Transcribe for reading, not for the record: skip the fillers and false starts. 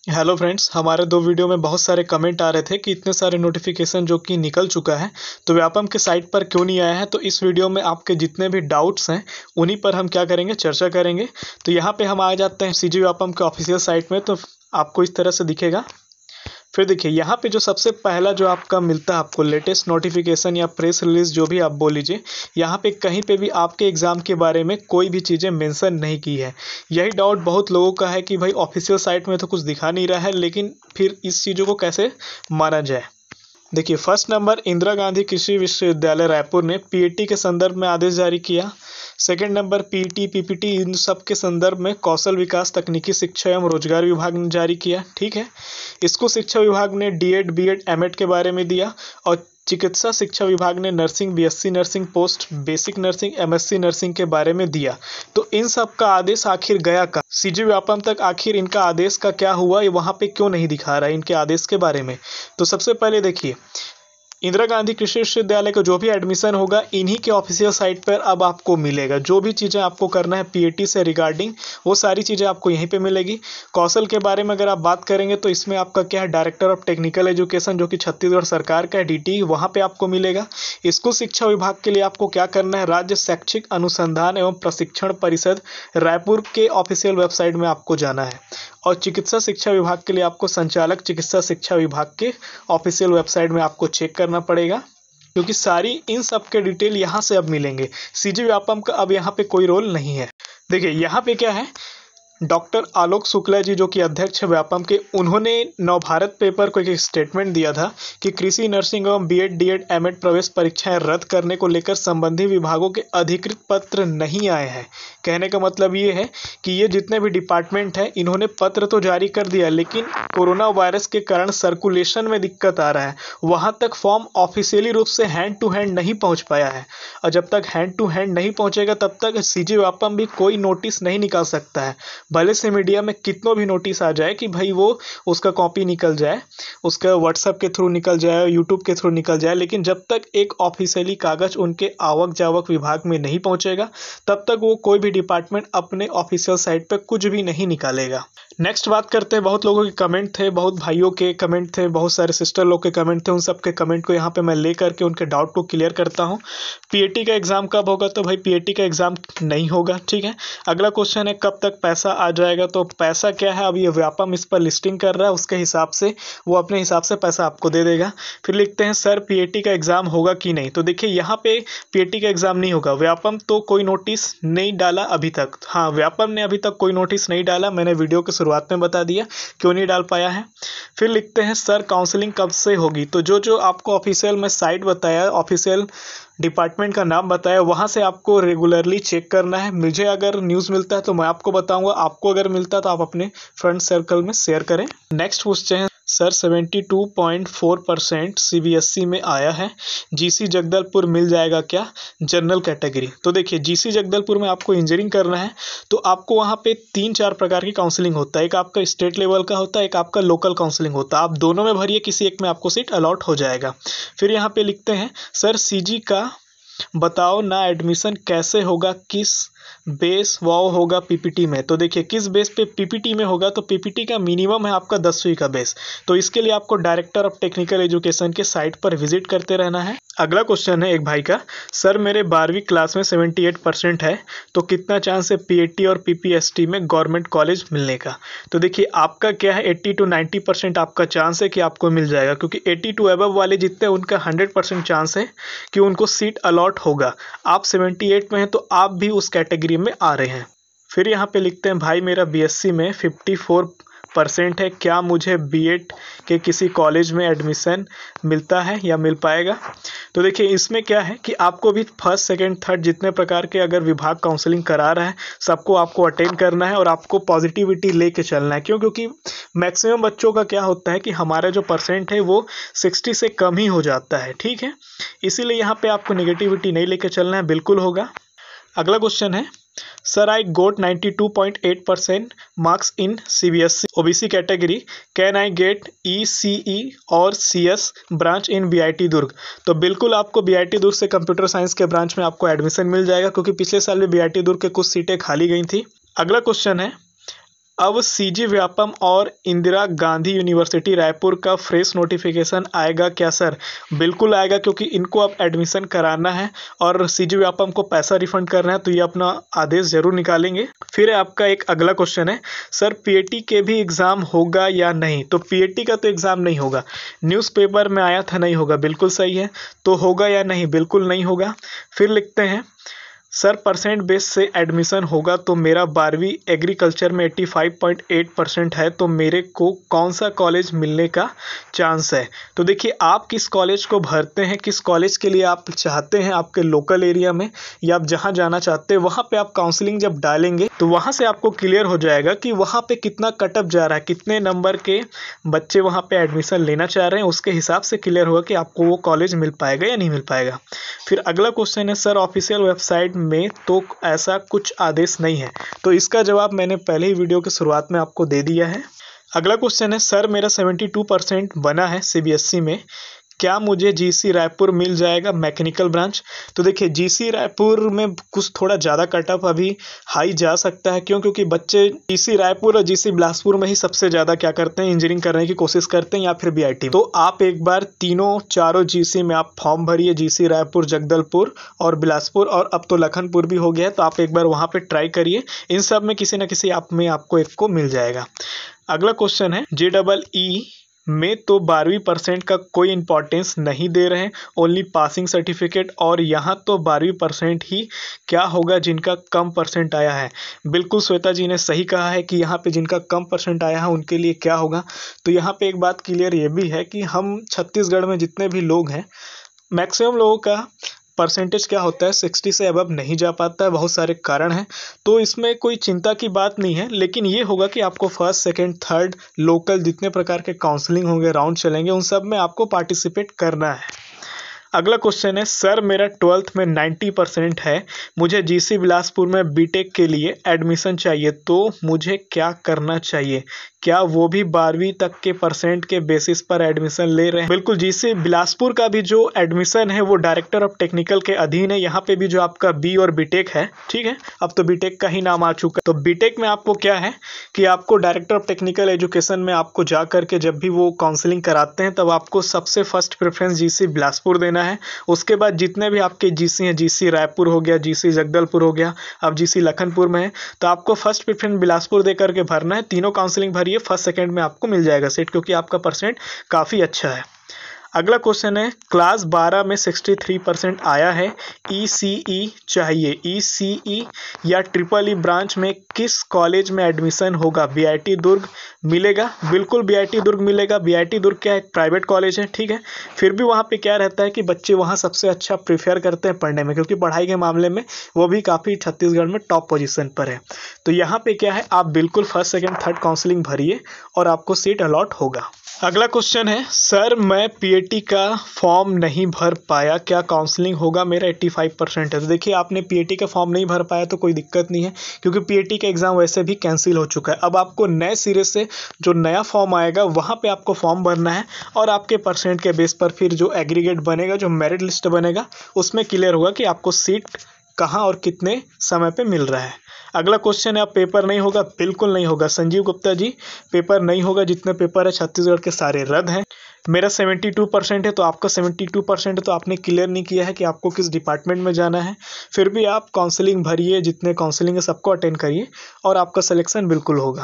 Hello friends, हमारे दो video में बहुत सारे कमेंट आ रहे थे कि इतने सारे नोटिफिकेशन जो कि निकल चुका है तो व्यापम के साइट पर क्यों नहीं आया है। तो इस वीडियो में आपके जितने भी डाउट्स हैं उन्हीं पर हम क्या करेंगे, चर्चा करेंगे। तो यहाँ पे हम आ जाते हैं सीजी व्यापम के ऑफिशियल साइट में। तो आपको इस तरह से दिखेगा। फिर देखिए यहाँ पे जो सबसे पहला जो आपका मिलता है आपको लेटेस्ट नोटिफिकेशन या प्रेस रिलीज जो भी आप बोल लीजिए, यहाँ पे कहीं पे भी आपके एग्ज़ाम के बारे में कोई भी चीज़ें मेंशन नहीं की है। यही डाउट बहुत लोगों का है कि भाई ऑफिशियल साइट में तो कुछ दिखा नहीं रहा है, लेकिन फिर इस चीज़ों को कैसे माना जाए। देखिए, फर्स्ट नंबर इंदिरा गांधी कृषि विश्वविद्यालय रायपुर ने पीएटी के संदर्भ में आदेश जारी किया। सेकंड नंबर पीटी पीपीटी इन सब के संदर्भ में कौशल विकास तकनीकी शिक्षा एवं रोजगार विभाग ने जारी किया। ठीक है। स्कूल शिक्षा विभाग ने डीएड बीएड एमएड के बारे में दिया और चिकित्सा शिक्षा विभाग ने nursing BSc nursing post basic nursing MSc nursing के बारे में दिया। तो इन सब का आदेश आखिर गया का सीजी व्यापम तक, आखिर इनका आदेश का क्या हुआ, ये वहां पे क्यों नहीं दिखा रहा है इनके आदेश के बारे में। तो सबसे पहले देखिए, इंदिरा गांधी कृषि विश्वविद्यालय का जो भी एडमिशन होगा इन्हीं के ऑफिशियल साइट पर अब आपको मिलेगा। जो भी चीज़ें आपको करना है पीएटी से रिगार्डिंग, वो सारी चीज़ें आपको यहीं पे मिलेगी। कौशल के बारे में अगर आप बात करेंगे तो इसमें आपका क्या है, डायरेक्टर ऑफ टेक्निकल एजुकेशन जो कि छत्तीसगढ़ सरकार का है, डीटी, वहाँ पे आपको मिलेगा। स्कूल शिक्षा विभाग के लिए आपको क्या करना है, राज्य शैक्षिक अनुसंधान एवं प्रशिक्षण परिषद रायपुर के ऑफिशियल वेबसाइट में आपको जाना है। और चिकित्सा शिक्षा विभाग के लिए आपको संचालक चिकित्सा शिक्षा विभाग के ऑफिशियल वेबसाइट में आपको चेक करना पड़ेगा, क्योंकि सारी इन सब के डिटेल यहाँ से अब मिलेंगे। सीजी व्यापम का अब यहाँ पे कोई रोल नहीं है। देखिए यहाँ पे क्या है, डॉक्टर आलोक शुक्ला जी जो कि अध्यक्ष है व्यापम के, उन्होंने नवभारत पेपर को एक स्टेटमेंट दिया था कि कृषि नर्सिंग एवं बीएड डीएड एमएड प्रवेश परीक्षाएं रद्द करने को लेकर संबंधित विभागों के अधिकृत पत्र नहीं आए हैं। कहने का मतलब ये है कि ये जितने भी डिपार्टमेंट हैं इन्होंने पत्र तो जारी कर दिया, लेकिन कोरोना वायरस के कारण सर्कुलेशन में दिक्कत आ रहा है, वहाँ तक फॉर्म ऑफिशियली रूप से हैंड टू हैंड नहीं पहुँच पाया है। और जब तक हैंड टू हैंड नहीं पहुँचेगा तब तक सीजी व्यापम भी कोई नोटिस नहीं निकाल सकता है। भले से मीडिया में कितनों भी नोटिस आ जाए कि भाई वो उसका कॉपी निकल जाए, उसका व्हाट्सएप के थ्रू निकल जाए, यूट्यूब के थ्रू निकल जाए, लेकिन जब तक एक ऑफिशियली कागज उनके आवक जावक विभाग में नहीं पहुंचेगा तब तक वो कोई भी डिपार्टमेंट अपने ऑफिशियल साइट पर कुछ भी नहीं निकालेगा। नेक्स्ट बात करते हैं, बहुत लोगों के कमेंट थे, बहुत भाइयों के कमेंट थे, बहुत सारे सिस्टर लोग के कमेंट थे। उन सब के कमेंट को यहाँ पे मैं ले करके उनके डाउट को क्लियर करता हूँ। पीएटी का एग्जाम कब होगा, तो भाई पीएटी का एग्जाम नहीं होगा। ठीक है। अगला क्वेश्चन है कब तक पैसा आ जाएगा, तो पैसा क्या है, अब ये व्यापम इस पर लिस्टिंग कर रहा है, उसके हिसाब से वो अपने हिसाब से पैसा आपको दे देगा। फिर लिखते हैं सर पीएटी का एग्जाम होगा कि नहीं, तो देखिए यहाँ पे पीएटी का एग्जाम नहीं होगा। व्यापम तो कोई नोटिस नहीं डाला अभी तक। हाँ, व्यापम ने अभी तक कोई नोटिस नहीं डाला, मैंने वीडियो के शुरुआत में बता दिया क्यों नहीं डाल पाया है। फिर लिखते हैं सर काउंसलिंग कब से होगी, तो जो आपको ऑफिशियल में साइट बताया, ऑफिशियल डिपार्टमेंट का नाम बताया, वहाँ से आपको रेगुलरली चेक करना है। मुझे अगर न्यूज़ मिलता है तो मैं आपको बताऊंगा, आपको अगर मिलता है तो आप अपने फ्रेंड सर्कल में शेयर करें। नेक्स्ट पूछते हैं सर 72.4% सीबीएसई में आया है, जीसी जगदलपुर मिल जाएगा क्या जनरल कैटेगरी। तो देखिए जीसी जगदलपुर में आपको इंजीनियरिंग करना है तो आपको वहाँ पे 3-4 प्रकार की काउंसलिंग होता है। एक आपका स्टेट लेवल का होता है, एक आपका लोकल काउंसलिंग होता है। आप दोनों में भरिए, किसी एक में आपको सीट अलॉट हो जाएगा। फिर यहाँ पे लिखते हैं सर सीजी का बताओ ना, एडमिशन कैसे होगा, किस बेस वाव होगा पीपीटी में। तो देखिए किस बेस पे पीपीटी में होगा, तो पीपीटी का मिनिमम है आपका 10वीं का बेस। तो इसके लिए आपको डायरेक्टर ऑफ टेक्निकल एजुकेशन के साइट पर विजिट करते रहना है। अगला क्वेश्चन है एक भाई का, सर मेरे 12वीं क्लास में 78% है तो कितना चांस है पीएटी और पीपीएसटी में गवर्नमेंट कॉलेज मिलने का। तो देखिए आपका क्या है, 80 to 90% आपका चांस है कि आपको मिल जाएगा, क्योंकि 80 to अबव वाले जितने उनका 100% चांस है कि उनको सीट अलॉट होगा। आप 78 में हैं तो आप भी उस कैटेगरी में आ रहे हैं। फिर यहाँ पे लिखते हैं भाई मेरा बीएससी में 54% है, क्या मुझे बीएड के किसी कॉलेज में एडमिशन मिलता है या मिल पाएगा। तो देखिए इसमें क्या है कि आपको भी फर्स्ट सेकंड थर्ड जितने प्रकार के अगर विभाग काउंसलिंग करा रहा है सबको आपको अटेंड करना है और आपको पॉजिटिविटी लेके चलना है। क्योंकि मैक्सिमम बच्चों का क्या होता है कि हमारा जो परसेंट है वो 60 से कम ही हो जाता है। ठीक है, इसीलिए यहाँ पे आपको नेगेटिविटी नहीं लेके चलना है, बिल्कुल होगा। अगला क्वेश्चन है sir I got 92.8% marks in CBSE OBC category, can I get ECE और CS branch in BIT Durg. तो बिल्कुल आपको बीआईटी दुर्ग से कंप्यूटर साइंस के ब्रांच में आपको एडमिशन मिल जाएगा, क्योंकि पिछले साल में बीआईटी दुर्ग के कुछ सीटें खाली गई थी। अगला क्वेश्चन है अब सीजी व्यापम और इंदिरा गांधी यूनिवर्सिटी रायपुर का फ्रेश नोटिफिकेशन आएगा क्या सर? बिल्कुल आएगा, क्योंकि इनको अब एडमिशन कराना है और सीजी व्यापम को पैसा रिफंड करना है, तो ये अपना आदेश जरूर निकालेंगे। फिर आपका एक अगला क्वेश्चन है, सर पीएटी के भी एग्ज़ाम होगा या नहीं? तो पीएटी का तो एग्ज़ाम नहीं होगा, न्यूज़पेपर में आया था नहीं होगा, बिल्कुल सही है। तो होगा या नहीं? बिल्कुल नहीं होगा। फिर लिखते हैं, सर परसेंट बेस से एडमिशन होगा तो मेरा 12वीं एग्रीकल्चर में 85.8% है, तो मेरे को कौन सा कॉलेज मिलने का चांस है? तो देखिए, आप किस कॉलेज को भरते हैं, किस कॉलेज के लिए आप चाहते हैं, आपके लोकल एरिया में या आप जहां जाना चाहते हैं वहां पे आप काउंसलिंग जब डालेंगे तो वहां से आपको क्लियर हो जाएगा कि वहां पे कितना कटअप जा रहा है, कितने नंबर के बच्चे वहां पे एडमिशन लेना चाह रहे हैं, उसके हिसाब से क्लियर होगा कि आपको वो कॉलेज मिल पाएगा या नहीं मिल पाएगा। फिर अगला क्वेश्चन है, सर ऑफिशियल वेबसाइट में तो ऐसा कुछ आदेश नहीं है। तो इसका जवाब मैंने पहले ही वीडियो की शुरुआत में आपको दे दिया है। अगला क्वेश्चन है, सर मेरा 72% बना है सीबीएसई में, क्या मुझे जीसी रायपुर मिल जाएगा मैकेनिकल ब्रांच? तो देखिए, जीसी रायपुर में कुछ थोड़ा ज़्यादा कटअप अभी हाई जा सकता है। क्योंकि बच्चे जीसी रायपुर और जीसी बिलासपुर में ही सबसे ज़्यादा क्या करते हैं, इंजीनियरिंग करने की कोशिश करते हैं या फिर बीआईटी। तो आप एक बार चारों जीसी में आप फॉर्म भरिए, जीसी रायपुर, जगदलपुर और बिलासपुर, और अब तो लखनपुर भी हो गया है, तो आप एक बार वहाँ पर ट्राई करिए। इन सब में किसी न किसी आप में आपको एक को मिल जाएगा। अगला क्वेश्चन है, JEE में तो 12% का कोई इंपॉर्टेंस नहीं दे रहे हैं, ओनली पासिंग सर्टिफिकेट, और यहाँ तो 12% ही क्या होगा जिनका कम परसेंट आया है? बिल्कुल श्वेता जी ने सही कहा है कि यहाँ पे जिनका कम परसेंट आया है उनके लिए क्या होगा। तो यहाँ पे एक बात क्लियर ये भी है कि हम छत्तीसगढ़ में जितने भी लोग हैं, मैक्सिमम लोगों का परसेंटेज क्या होता है, 60 से अबव नहीं जा पाता है। बहुत सारे कारण हैं, तो इसमें कोई चिंता की बात नहीं है। लेकिन ये होगा कि आपको फर्स्ट, सेकंड, थर्ड, लोकल जितने प्रकार के काउंसलिंग होंगे, राउंड चलेंगे, उन सब में आपको पार्टिसिपेट करना है। अगला क्वेश्चन है, सर मेरा 12th में 90% है, मुझे जीसी बिलासपुर में बीटेक के लिए एडमिशन चाहिए, तो मुझे क्या करना चाहिए? क्या वो भी 12वीं तक के परसेंट के बेसिस पर एडमिशन ले रहे हैं? बिल्कुल, जीसी बिलासपुर का भी जो एडमिशन है वो डायरेक्टर ऑफ टेक्निकल के अधीन है। यहाँ पे भी जो आपका बी और बीटेक है, ठीक है, अब तो बीटेक का ही नाम आ चुका है। तो बीटेक में आपको क्या है कि आपको डायरेक्टर ऑफ टेक्निकल एजुकेशन में आपको जा करके जब भी वो काउंसलिंग कराते हैं तब आपको सबसे फर्स्ट प्रेफरेंस जीसी बिलासपुर देना है। उसके बाद जितने भी आपके जीसी हैं, जीसी रायपुर हो गया, जीसी जगदलपुर हो गया, अब जीसी लखनपुर में है, तो आपको फर्स्ट प्रेफरेंस बिलासपुर दे करके भरना है। तीनों काउंसलिंग भरिए, फर्स्ट सेकंड में आपको मिल जाएगा सीट, क्योंकि आपका परसेंट काफ़ी अच्छा है। अगला क्वेश्चन है, क्लास 12 में 63% आया है, ECE चाहिए, ECE या EEE ब्रांच में किस कॉलेज में एडमिशन होगा? बीआईटी दुर्ग मिलेगा? बिल्कुल बीआईटी दुर्ग मिलेगा। बीआईटी दुर्ग क्या है, एक प्राइवेट कॉलेज है, ठीक है। फिर भी वहाँ पे क्या रहता है कि बच्चे वहाँ सबसे अच्छा प्रेफर करते हैं पढ़ने में, क्योंकि पढ़ाई के मामले में वो भी काफ़ी छत्तीसगढ़ में टॉप पोजीशन पर है। तो यहाँ पे क्या है, आप बिल्कुल फर्स्ट, सेकेंड, थर्ड काउंसलिंग भरिए और आपको सीट अलॉट होगा। अगला क्वेश्चन है, सर मैं पीएटी का फॉर्म नहीं भर पाया, क्या काउंसलिंग होगा? मेरा 85% है। तो देखिए, आपने पीएटी का फॉर्म नहीं भर पाया तो कोई दिक्कत नहीं है, क्योंकि पीएटी का एग्ज़ाम वैसे भी कैंसिल हो चुका है। अब आपको नए सिरे से जो नया फॉर्म आएगा वहाँ पे आपको फॉर्म भरना है, और आपके परसेंट के बेस पर फिर जो एग्रीगेट बनेगा, जो मेरिट लिस्ट बनेगा, उसमें क्लियर होगा कि आपको सीट कहाँ और कितने समय पे मिल रहा है। अगला क्वेश्चन है, अब पेपर नहीं होगा? बिल्कुल नहीं होगा संजीव गुप्ता जी, पेपर नहीं होगा। जितने पेपर है छत्तीसगढ़ के सारे रद्द हैं। मेरा 72% है, तो आपका 72% है, तो आपने क्लियर नहीं किया है कि आपको किस डिपार्टमेंट में जाना है। फिर भी आप काउंसलिंग भरिए, जितने काउंसलिंग है सबको अटेंड करिए और आपका सिलेक्शन बिल्कुल होगा।